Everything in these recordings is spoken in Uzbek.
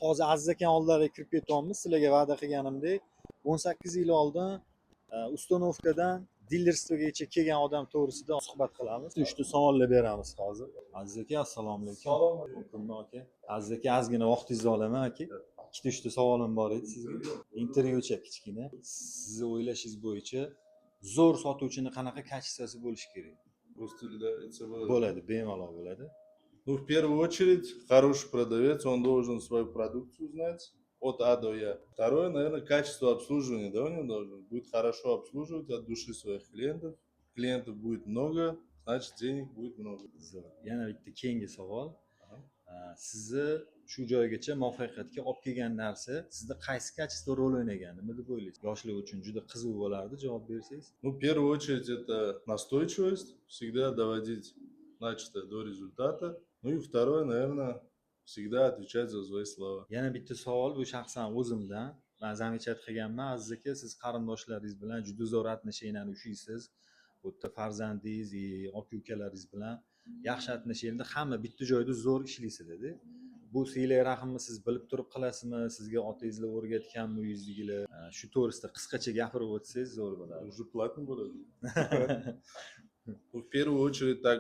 Hozir Aziz aka oldilariga kirib ketyapmiz. Sizlarga va'da qilganimdek 18 yil oldin ustanovkadan dilerstvogacha kelgan odam to'g'risida suhbat qilamiz. 3 ta savollar beramiz hozir. Aziz aka, assalomu alaykum. Assalomu alaykum. Muqimmi aka. Aziz aka, ozgina vaqtingizni olaman aka. 2-3 ta savolim bor edi sizga. Intervyucha kichkina. Sizni o'ylashingiz bo'yicha zo'r sotuvchini qanaqa kачествоsi bo'lishi kerak? Rus tilida aytsa bo'ladi. Bo'ladi, bemalol bo'ladi. Ну, в первую очередь, хороший продавец, он должен свою продукцию знать от А до Я. Второе, наверное, качество обслуживания, да, у него должно быть. Будет хорошо обслуживать от души своих клиентов. Клиентов будет много, значит, денег будет много. Zo'r. Yana bitta keyingi savol. Sizni shu joygacha muvaffaqiyatga olib kelgan narsa sizda qaysi kачество rol o'ynagan? Nima deb o'ylaysiz? Yoshlar uchun juda qiziq bo'lardi javob bersangiz. Ну, в первую очередь, это настойчивость, всегда доводить начатое до результата. Ну и второе, наверное, всегда отвечать за свои слова. Yana bitta savol, bu shaxsan o'zimdan. Men zamichat qilganman, Aziz aka, siz qarindoshlaringiz bilan juda zo'r atnashinglarni ushlaysiz. Bu yerda farzandingiz, aka ukalaringiz bilan yaxshi atnashinglarda hamma bitta joyda zo'r ishlaysizlar-da. Bu sizlar rahmni siz bilib turib qilasizmi? Sizga otangizlar o'rgatganmi yuzligilar? Shu to'g'risida qisqacha gapirib o'tsangiz zo'r bo'lardi. Уже платно будет. В первую очередь так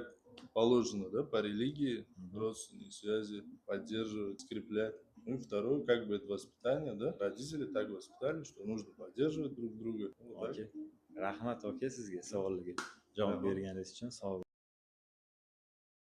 положено, да, по религии, родственные связи поддерживать, скреплять. Ну и второе, как бы это воспитание, да, родители так воспитали, что нужно поддерживать друг друга. Вот так. Rahmat aka sizga savollarga javob berganingiz uchun. Sog'